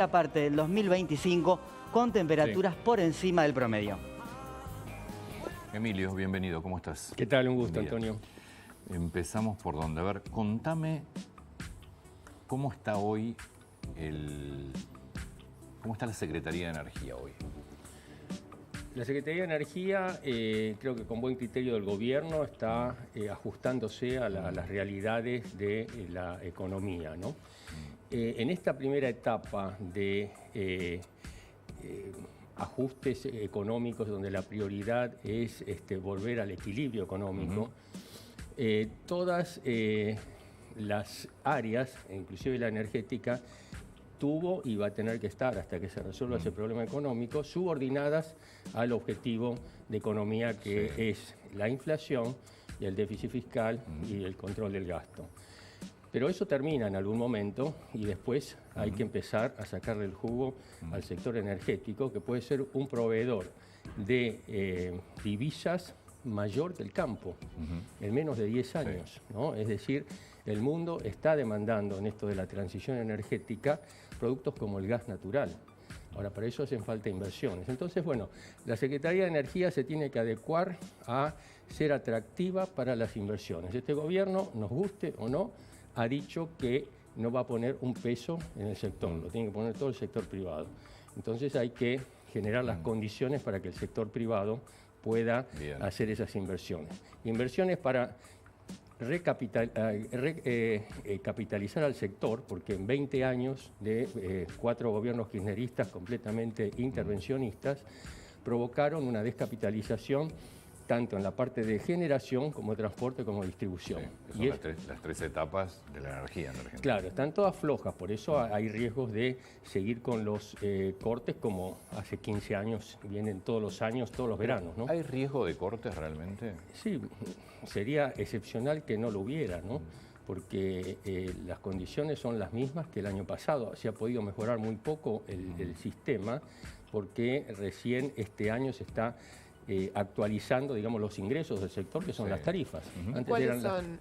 la parte del 2025 con temperaturas por encima del promedio. Emilio, bienvenido, ¿cómo estás? ¿Qué tal? Un gusto, Bien. Antonio. Empezamos por donde. A ver, contame cómo está hoy cómo está la Secretaría de Energía hoy. La Secretaría de Energía, creo que con buen criterio del gobierno, está ajustándose a las realidades de la economía, ¿no? En esta primera etapa de ajustes económicos, donde la prioridad es volver al equilibrio económico, todas las áreas, inclusive la energética, tuvo y va a tener que estar, hasta que se resuelva ese problema económico, subordinadas al objetivo de economía que es la inflación y el déficit fiscal y el control del gasto. Pero eso termina en algún momento y después hay que empezar a sacarle el jugo al sector energético, que puede ser un proveedor de divisas mayor que el campo en menos de 10 años, ¿no? Es decir, el mundo está demandando en esto de la transición energética productos como el gas natural. Ahora, para eso hacen falta inversiones. Entonces, bueno, la Secretaría de Energía se tiene que adecuar a ser atractiva para las inversiones. Este gobierno, nos guste o no, ha dicho que no va a poner un peso en el sector, lo tiene que poner todo el sector privado. Entonces hay que generar las condiciones para que el sector privado pueda hacer esas inversiones. Inversiones para capitalizar al sector, porque en 20 años de 4 gobiernos kirchneristas completamente intervencionistas provocaron una descapitalización tanto en la parte de generación como transporte como distribución. Sí, son las tres etapas de la energía en Argentina. Claro, están todas flojas, por eso hay riesgos de seguir con los cortes como hace 15 años, vienen todos los años, todos los veranos, ¿no? ¿Hay riesgo de cortes realmente? Sí, sería excepcional que no lo hubiera, ¿no? Porque las condiciones son las mismas que el año pasado. Se ha podido mejorar muy poco el sistema porque recién este año se está actualizando, digamos, los ingresos del sector, que son las tarifas. Antes ¿Cuáles son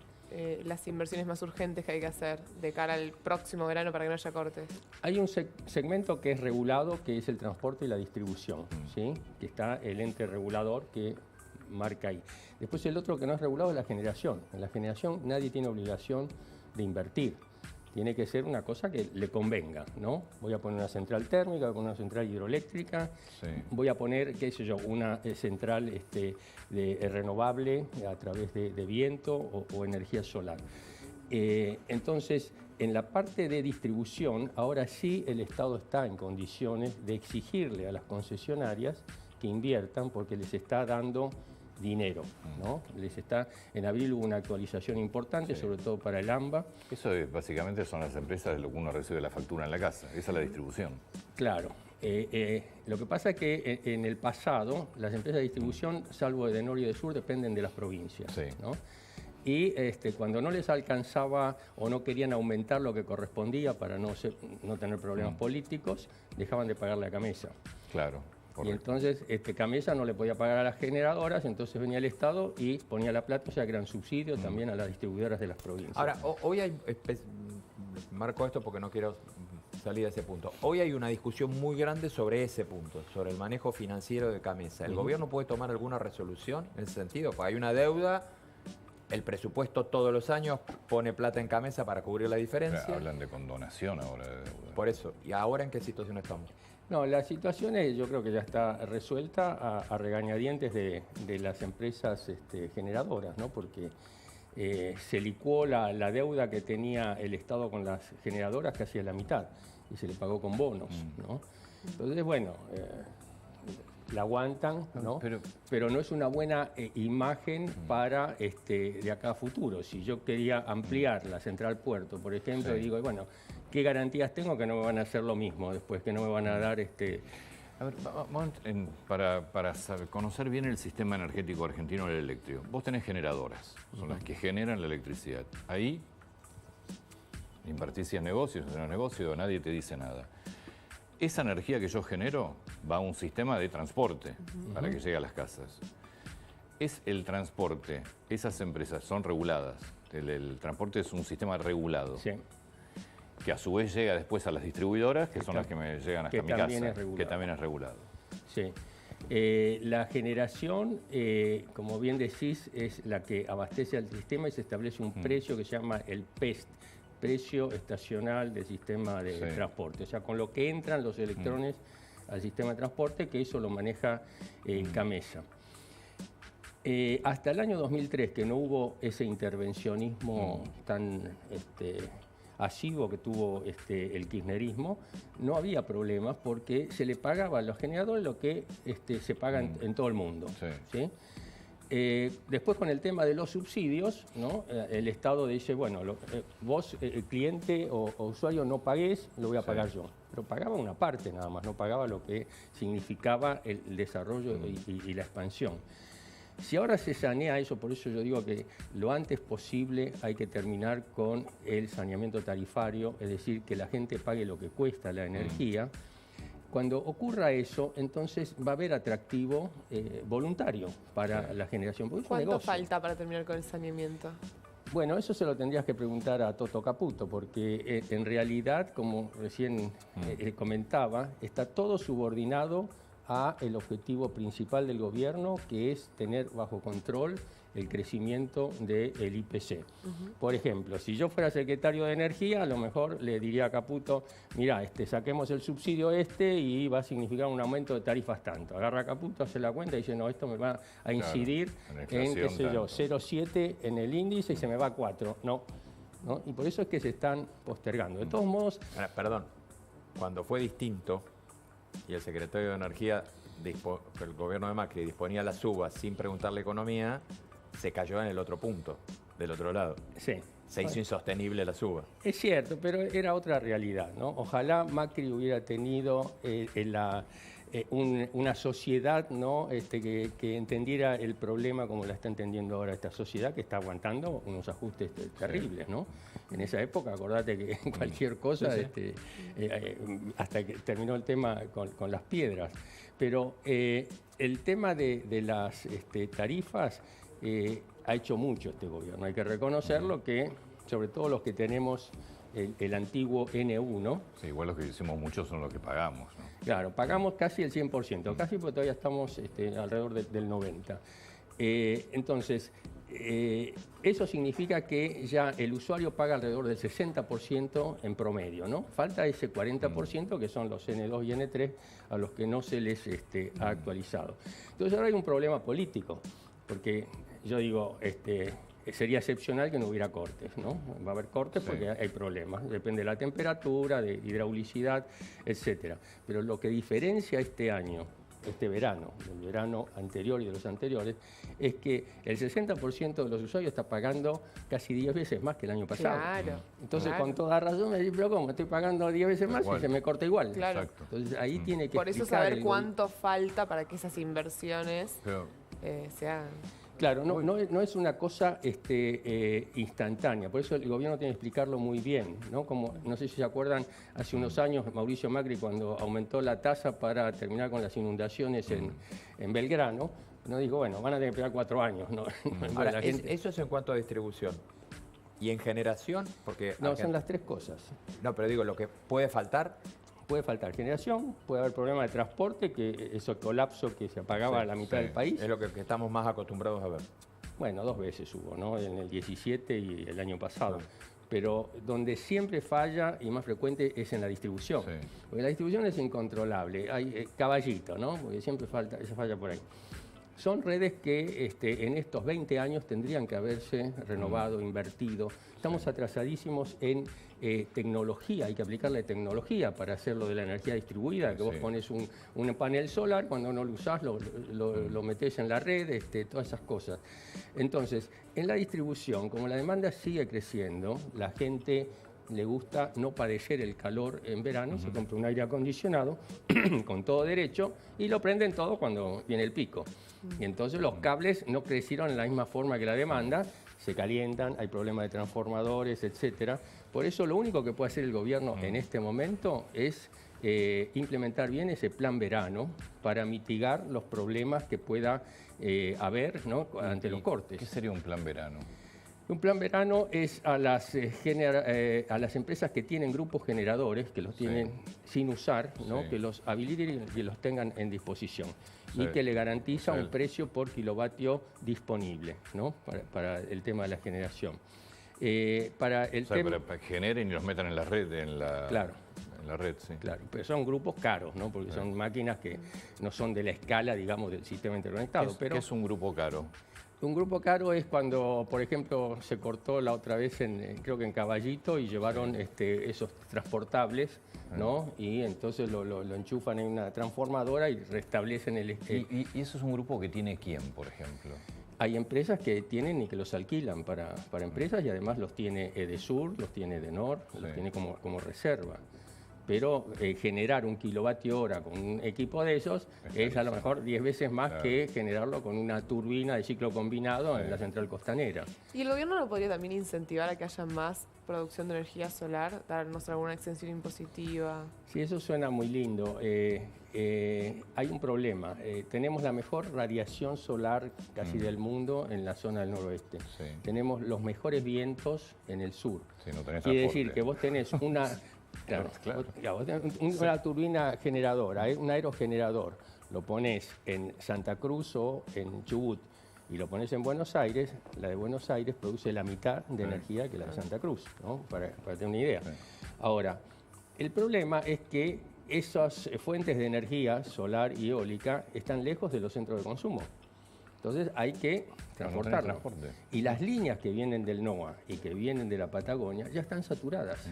las inversiones más urgentes que hay que hacer de cara al próximo verano para que no haya cortes? Hay un segmento que es regulado, que es el transporte y la distribución, ¿sí? Que está el ente regulador que marca ahí. Después el otro que no es regulado es la generación. En la generación nadie tiene obligación de invertir. Tiene que ser una cosa que le convenga, ¿no? Voy a poner una central térmica, voy a poner una central hidroeléctrica, voy a poner, qué sé yo, una central renovable a través de viento o energía solar. Entonces, en la parte de distribución, ahora sí el Estado está en condiciones de exigirle a las concesionarias que inviertan porque les está dando dinero, ¿no? En abril hubo una actualización importante, sobre todo para el AMBA. Eso básicamente son las empresas de lo que uno recibe la factura en la casa, esa es la distribución. Claro. Lo que pasa es que en el pasado las empresas de distribución, salvo de norte y de sur, dependen de las provincias, ¿no? Y cuando no les alcanzaba o no querían aumentar lo que correspondía para no tener problemas políticos, dejaban de pagarle a Camesa. Claro. Correcto. Y entonces Camesa no le podía pagar a las generadoras, entonces venía el Estado y ponía la plata, o sea que eran subsidios también a las distribuidoras de las provincias. Ahora, hoy hay, marco esto porque no quiero salir de ese punto, hoy hay una discusión muy grande sobre ese punto, sobre el manejo financiero de Camesa. ¿El gobierno puede tomar alguna resolución en ese sentido? Porque hay una deuda, el presupuesto todos los años pone plata en Camesa para cubrir la diferencia. Pero hablan de condonación ahora de deuda. Por eso, ¿y ahora en qué situación estamos? No, la situación yo creo que ya está resuelta a regañadientes de las empresas generadoras, ¿no? Porque se licuó la deuda que tenía el Estado con las generadoras casi a la mitad y se le pagó con bonos, ¿no? Entonces, bueno, la aguantan, ¿no? Pero no es una buena imagen para de acá a futuro. Si yo quería ampliar la central puerto, por ejemplo, digo, bueno, ¿qué garantías tengo que no me van a hacer lo mismo después, que no me van a dar A ver, vamos para conocer bien el sistema energético argentino del eléctrico. Vos tenés generadoras, son las que generan la electricidad. Ahí invertís si es negocio, si no es negocio, nadie te dice nada. Esa energía que yo genero va a un sistema de transporte para que llegue a las casas. Es el transporte, esas empresas son reguladas. El transporte es un sistema regulado. Sí. que a su vez llega después a las distribuidoras, que son las que me llegan hasta mi casa, que también es regulado. Sí. La generación, como bien decís, es la que abastece al sistema y se establece un precio que se llama el PEST, precio estacional del sistema de transporte. O sea, con lo que entran los electrones al sistema de transporte, que eso lo maneja CAMESA. Hasta el año 2003, que no hubo ese intervencionismo tan asiduo que tuvo el kirchnerismo, no había problemas porque se le pagaba a los generadores lo que se paga en todo el mundo. ¿Sí? Después, con el tema de los subsidios, ¿no? El Estado dice, bueno, vos, cliente o usuario, no pagués, lo voy a pagar yo. Pero pagaba una parte nada más, no pagaba lo que significaba el desarrollo y la expansión. Si ahora se sanea eso, por eso yo digo que lo antes posible hay que terminar con el saneamiento tarifario, es decir, que la gente pague lo que cuesta la energía. Cuando ocurra eso, entonces va a haber atractivo voluntario para la generación. ¿Cuánto falta para terminar con el saneamiento? Bueno, eso se lo tendrías que preguntar a Toto Caputo, porque en realidad, como recién comentaba, está todo subordinado a el objetivo principal del gobierno, que es tener bajo control el crecimiento del IPC. Por ejemplo, si yo fuera secretario de Energía, a lo mejor le diría a Caputo, mira, saquemos el subsidio y va a significar un aumento de tarifas tanto. Agarra a Caputo, hace la cuenta y dice, no, esto me va a incidir en, qué sé yo, 0,7 en el índice y se me va a 4. No. Y por eso es que se están postergando. De todos modos... Perdón, cuando fue distinto y el secretario de Energía, el gobierno de Macri, disponía las subas sin preguntarle economía, se cayó en el otro punto, del otro lado. Sí. Se hizo insostenible la suba. Es cierto, pero era otra realidad, ¿no? Ojalá Macri hubiera tenido una sociedad, ¿no? que entendiera el problema como la está entendiendo ahora esta sociedad, que está aguantando unos ajustes terribles, ¿no? En esa época, acordate que cualquier cosa, hasta que terminó el tema con las piedras. Pero el tema de las tarifas ha hecho mucho este gobierno. Hay que reconocerlo, que sobre todo los que tenemos el antiguo N1. Sí, igual los que hicimos muchos son los que pagamos, ¿no? Claro, pagamos casi el 100%, casi porque todavía estamos alrededor del 90%. Entonces, eso significa que ya el usuario paga alrededor del 60% en promedio, ¿no? Falta ese 40% que son los N2 y N3 a los que no se les ha actualizado. Entonces ahora hay un problema político, porque yo digo, sería excepcional que no hubiera cortes, ¿no? Va a haber cortes porque hay problemas, depende de la temperatura, de hidraulicidad, etcétera. Pero lo que diferencia este año, este verano, del verano anterior y de los anteriores, es que el 60% de los usuarios está pagando casi 10 veces más que el año pasado. Claro. Entonces, con toda razón, me dicen, pero ¿cómo? Estoy pagando 10 veces más y se me corta igual. Claro. Exacto. Entonces, ahí tiene que Por eso explicar saber cuánto falta para que esas inversiones se hagan. Claro, no es una cosa instantánea, por eso el gobierno tiene que explicarlo muy bien, ¿no? Como, no sé si se acuerdan, hace unos años Mauricio Macri, cuando aumentó la tasa para terminar con las inundaciones en Belgrano, no dijo, bueno, van a tener que esperar 4 años. ¿No? Ahora, eso es en cuanto a distribución. ¿Y en generación? Porque no, son las 3 cosas. No, pero digo, lo que puede faltar... Puede faltar generación, puede haber problemas de transporte, que eso colapso que se apagaba a la mitad del país. Es lo que estamos más acostumbrados a ver. Bueno, 2 veces hubo, ¿no? En el 17 y el año pasado. Pero donde siempre falla y más frecuente es en la distribución. Porque la distribución es incontrolable. Hay caballito, ¿no? Porque siempre se falla por ahí. Son redes que en estos 20 años tendrían que haberse renovado, invertido. Estamos atrasadísimos en tecnología, hay que aplicarle tecnología para hacerlo de la energía distribuida, que vos pones un panel solar, cuando no lo usás lo metés en la red, todas esas cosas. Entonces, en la distribución, como la demanda sigue creciendo, la gente le gusta no padecer el calor en verano, se compra un aire acondicionado con todo derecho y lo prenden todo cuando viene el pico. Y entonces los cables no crecieron en la misma forma que la demanda, se calientan, hay problemas de transformadores, etcétera. Por eso lo único que puede hacer el gobierno en este momento es implementar bien ese plan verano para mitigar los problemas que pueda haber, ¿no? Ante los cortes. ¿Qué sería un plan verano? Un plan verano es a las empresas que tienen grupos generadores, que los tienen sin usar, ¿no? Sí. Que los habiliten y que los tengan en disposición. Sí. Y que le garantiza Sí. un precio por kilovatio disponible, ¿no? Para el tema de la generación. Para el O sea, tema... para que generen y los metan en la red, Claro. En la red, sí. Claro, pero son grupos caros, ¿no? Porque son máquinas que no son de la escala, digamos, del sistema interconectado. ¿Qué es un grupo caro? Un grupo caro es cuando, por ejemplo, se cortó la otra vez, creo que en Caballito, y llevaron esos transportables, ¿no? Y entonces lo enchufan en una transformadora y restablecen el... ¿Y eso es un grupo que tiene quién, por ejemplo? Hay empresas que tienen y que los alquilan para empresas y además los tiene Edesur, los tiene Edenor, los tiene como reserva. Pero generar 1 kilovatio hora con un equipo de esos es a lo mejor 10 veces más que generarlo con una turbina de ciclo combinado en la central costanera. ¿Y el gobierno no podría también incentivar a que haya más producción de energía solar? Darnos alguna exención impositiva. Sí, eso suena muy lindo. Hay un problema. Tenemos la mejor radiación solar casi del mundo en la zona del noroeste. Sí. Tenemos los mejores vientos en el sur. Sí, no tenés Quiere transporte. decir que vos tenés una... Claro, vos tenés una turbina generadora, un aerogenerador, lo pones en Santa Cruz o en Chubut y lo pones en Buenos Aires, la de Buenos Aires produce la mitad de energía que la de Santa Cruz, ¿no? Para tener una idea. Ahora, el problema es que esas fuentes de energía solar y eólica están lejos de los centros de consumo. Entonces hay que transportarlo. transporte. Y las líneas que vienen del NOA y que vienen de la Patagonia ya están saturadas.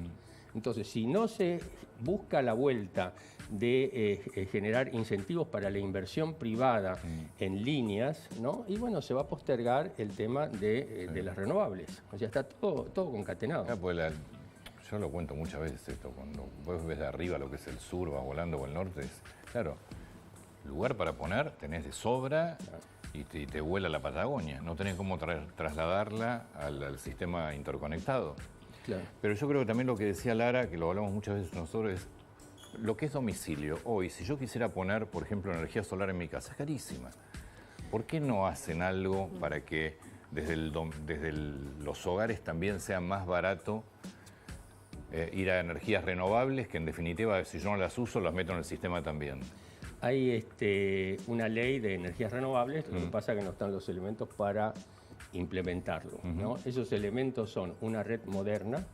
Entonces, si no se busca la vuelta de generar incentivos para la inversión privada en líneas, ¿no? Y bueno, se va a postergar el tema de las renovables. O sea, está todo concatenado. Acá, pues, yo lo cuento muchas veces esto, cuando vos ves de arriba lo que es el sur, va volando, o el norte, claro, lugar para poner tenés de sobra y te vuela la Patagonia. No tenés cómo trasladarla al sistema interconectado. Claro. Pero yo creo que también lo que decía Lara, que lo hablamos muchas veces nosotros, es lo que es domicilio. Hoy, si yo quisiera poner, por ejemplo, energía solar en mi casa, es carísima. ¿Por qué no hacen algo para que desde los hogares también sea más barato ir a energías renovables, que en definitiva, si yo no las uso, las meto en el sistema también? Hay una ley de energías renovables, lo que pasa es que no están los elementos para implementarlo, ¿no? Esos elementos son una red moderna,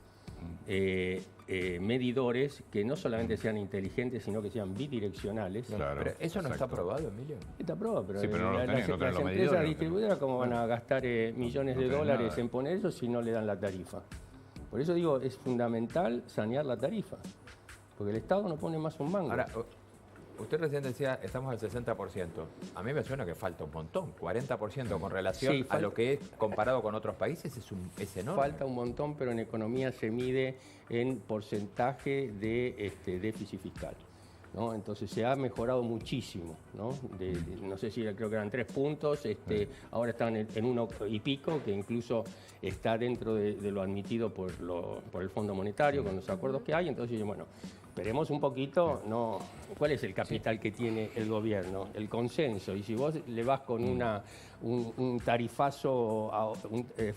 medidores que no solamente sean inteligentes, sino que sean bidireccionales. Claro, Pero eso no está aprobado, Emilio. Está aprobado, pero, Sí, pero no los tenés, no tenés las los empresas medidores, no distribuidoras, ¿cómo van a gastar millones no de tenés dólares nada. en poner eso si no le dan la tarifa? Por eso digo, es fundamental sanear la tarifa, porque el Estado no pone más un mango. Ahora, usted recién decía, estamos al 60%. A mí me suena que falta un montón. 40% con relación Sí, a falta. lo que es comparado con otros países es enorme. Falta un montón, pero en economía se mide en porcentaje de déficit fiscal, ¿no? Entonces se ha mejorado muchísimo, ¿no? No sé si creo que eran 3 puntos, ahora están en 1 y pico, que incluso está dentro de lo admitido por el Fondo Monetario, con los acuerdos que hay. Entonces, bueno, esperemos un poquito, ¿no? ¿Cuál es el capital que tiene el gobierno? El consenso. Y si vos le vas con un tarifazo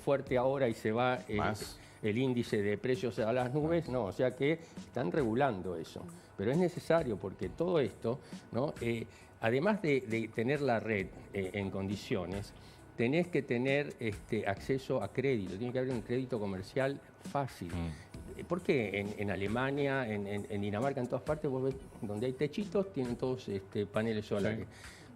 fuerte ahora y se va Más. el índice de precios a las nubes, no, o sea que están regulando eso. Pero es necesario porque todo esto, ¿no? Además de tener la red en condiciones, tenés que tener acceso a crédito, tiene que haber un crédito comercial fácil. ¿Por qué en Alemania, en Dinamarca, en todas partes, vos ves donde hay techitos, tienen todos paneles solares? Sí.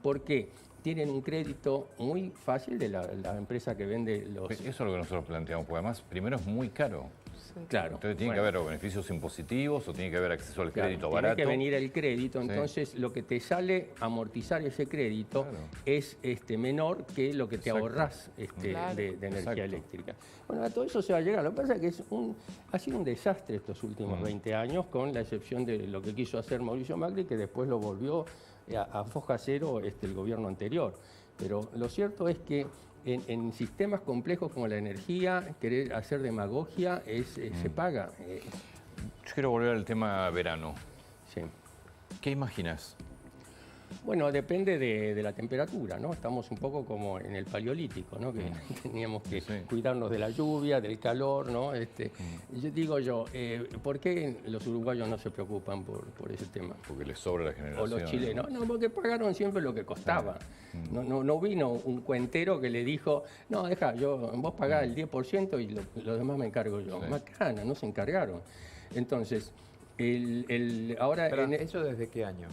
¿Por qué? Tienen un crédito muy fácil de la empresa que vende los... Eso es lo que nosotros planteamos, porque además, primero es muy caro. Claro. Entonces tiene que haber o beneficios impositivos o tiene que haber acceso al Claro, crédito tiene barato. que venir el crédito, entonces lo que te sale amortizar ese crédito es menor que lo que te Exacto. ahorrás Claro. de energía Exacto. eléctrica. Bueno, a todo eso se va a llegar. Lo que pasa es que ha sido un desastre estos últimos 20 años, con la excepción de lo que quiso hacer Mauricio Macri, que después lo volvió a foja cero el gobierno anterior. Pero lo cierto es que en sistemas complejos como la energía, querer hacer demagogia se paga. Yo quiero volver al tema verano. Sí. ¿Qué imaginas? Bueno, depende de la temperatura, ¿no? Estamos un poco como en el Paleolítico, ¿no? Que teníamos que cuidarnos de la lluvia, del calor, ¿no? Yo digo ¿por qué los uruguayos no se preocupan por ese tema? Porque les sobra la generación. O los chilenos. No, porque pagaron siempre lo que costaba. No vino un cuentero que le dijo, no, vos pagás el 10% y lo demás me encargo yo. Sí. Macana, no se encargaron. Entonces, ahora... Pero, ¿eso desde qué año?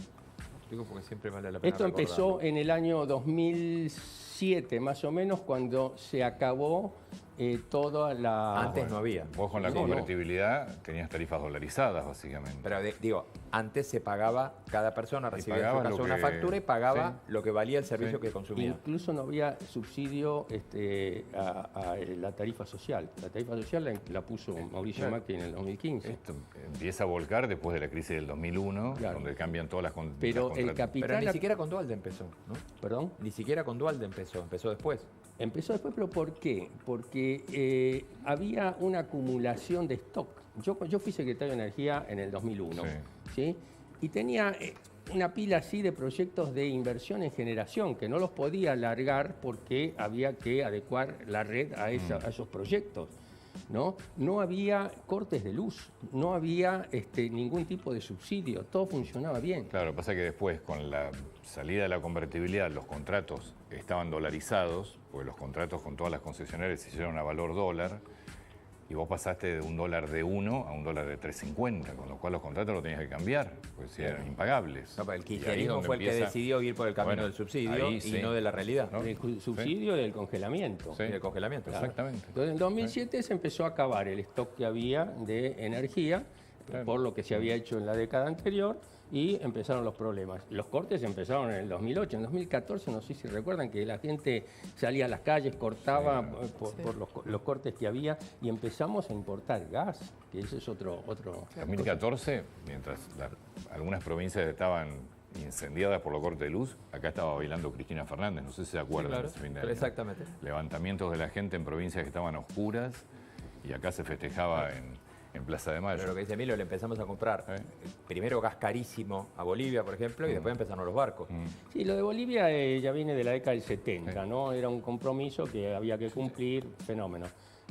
Digo porque siempre vale la pena Esto empezó recordarlo. en el año 2007, más o menos, cuando se acabó toda la... Antes no había. Vos con la No, convertibilidad tenías tarifas dolarizadas, básicamente. Pero digo, antes se pagaba, cada persona recibía en su pagabas caso lo una que- factura y pagaba sí. lo que valía el servicio Sí. que consumía. Incluso no había subsidio a la tarifa social. La tarifa social la puso Mauricio Macri en el 2015. Esto empieza a volcar después de la crisis del 2001, Claro. donde cambian todas las Pero las el contrat- capital... Pero ni siquiera con Dualde empezó, ¿no? Perdón. Ni siquiera con Dualde empezó después. Empezó después, pero ¿por qué? Porque había una acumulación de stock. Yo fui secretario de Energía en el 2001, ¿sí? Y tenía una pila así de proyectos de inversión en generación que no los podía largar porque había que adecuar la red a esos proyectos. No había cortes de luz, no había ningún tipo de subsidio, todo funcionaba bien. Claro, pasa que después, con la salida de la convertibilidad, los contratos estaban dolarizados, porque los contratos con todas las concesionarias se hicieron a valor dólar, y vos pasaste de un dólar de 1 a un dólar de 3.50, con lo cual los contratos los tenías que cambiar, porque si eran impagables. No, pero el Y ahí es kirchnerismo donde fue el que empieza- decidió ir por el camino Bueno, del subsidio ahí y sí. no de la realidad. ¿No? Del subsidio y del congelamiento. Sí. Y del congelamiento. Exactamente. Entonces, en 2007 se empezó a acabar el stock que había de energía, Claro. por lo que se había hecho en la década anterior, y empezaron los problemas. Los cortes empezaron en el 2008. En 2014, no sé si recuerdan, que la gente salía a las calles, cortaba por los cortes que había, y empezamos a importar gas, que ese es otro. En 2014, mientras algunas provincias estaban incendiadas por los cortes de luz, acá estaba bailando Cristina Fernández, no sé si se acuerdan claro. de ese fin de año. Exactamente. Levantamientos de la gente en provincias que estaban oscuras, y acá se festejaba en Plaza de Mayo. Pero lo que dice Emilio, le empezamos a comprar primero gas carísimo a Bolivia, por ejemplo, y después empezaron los barcos. Sí, lo de Bolivia ya viene de la década del 70, ¿no? Era un compromiso que había que cumplir, fenómeno.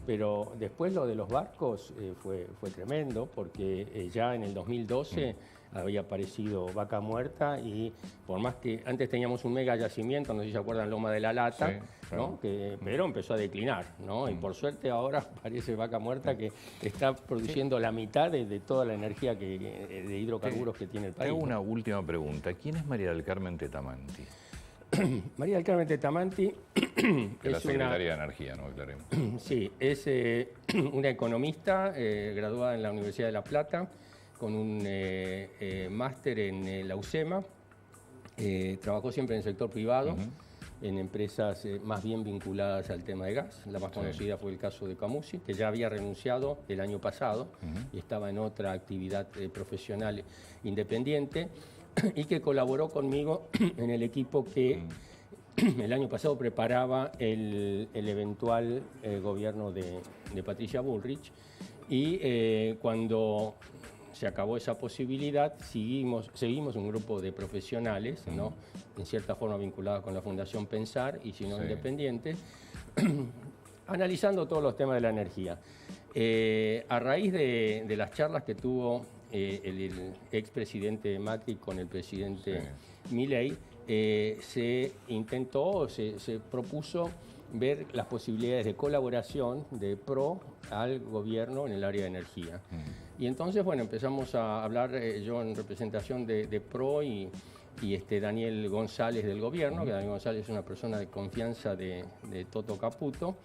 Pero después lo de los barcos fue tremendo, porque ya en el 2012 había aparecido Vaca Muerta, y por más que antes teníamos un mega yacimiento, no sé si se acuerdan, Loma de la Lata, Sí, claro. ¿no? Pero empezó a declinar, ¿no? Y por suerte ahora parece Vaca Muerta que está produciendo la mitad de toda la energía de hidrocarburos que tiene el país. Tengo ¿no? una última pregunta. ¿Quién es María del Carmen Tetamanti? María del Carmen Tetamanti Que es la es secretaria de Energía, ¿no? Aclaremos. Sí, es una economista graduada en la Universidad de La Plata, con un máster en la UCEMA. Trabajó siempre en el sector privado, en empresas más bien vinculadas al tema de gas. La más conocida fue el caso de Camusi, que ya había renunciado el año pasado y estaba en otra actividad profesional independiente, y que colaboró conmigo en el equipo que el año pasado preparaba el eventual gobierno de Patricia Bullrich, y cuando se acabó esa posibilidad, seguimos un grupo de profesionales, ¿no? En cierta forma vinculados con la Fundación Pensar, y si no independientes, analizando todos los temas de la energía. A raíz de las charlas que tuvo el expresidente Macri con el presidente Milei, se propuso ver las posibilidades de colaboración de PRO al gobierno en el área de energía. Y entonces, bueno, empezamos a hablar, yo en representación de PRO y Daniel González del gobierno, que Daniel González es una persona de confianza de Toto Caputo.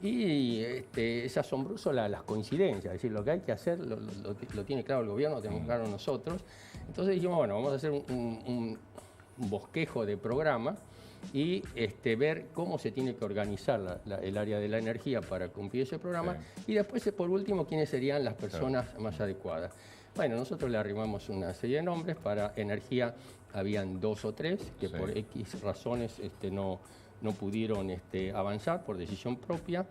Y es asombroso las coincidencias, es decir, lo que hay que hacer lo tiene claro el gobierno, lo tenemos claro nosotros. Entonces dijimos, bueno, vamos a hacer un bosquejo de programa y ver cómo se tiene que organizar el área de la energía para cumplir ese programa, y después, por último, quiénes serían las personas más adecuadas. Bueno, nosotros le arrimamos una serie de nombres. Para energía habían 2 o 3 que por X razones no pudieron avanzar por decisión propia,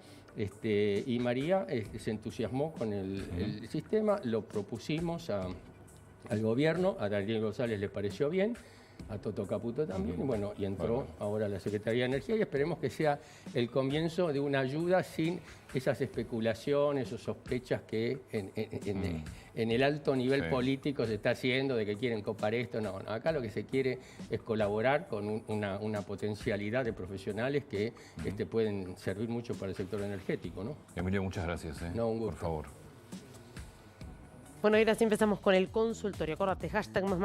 y María se entusiasmó con el sistema, lo propusimos al gobierno, a Daniel González le pareció bien, a Toto Caputo también, y bueno, y entró ahora a la Secretaría de Energía y esperemos que sea el comienzo de una ayuda sin esas especulaciones o sospechas que en el alto nivel político se está haciendo de que quieren copar esto. No, acá lo que se quiere es colaborar con una potencialidad de profesionales que pueden servir mucho para el sector energético, ¿no? Emilio, muchas gracias. No, un gusto. Por favor. Bueno, y ahora sí empezamos con el consultorio. Acordate, hashtag más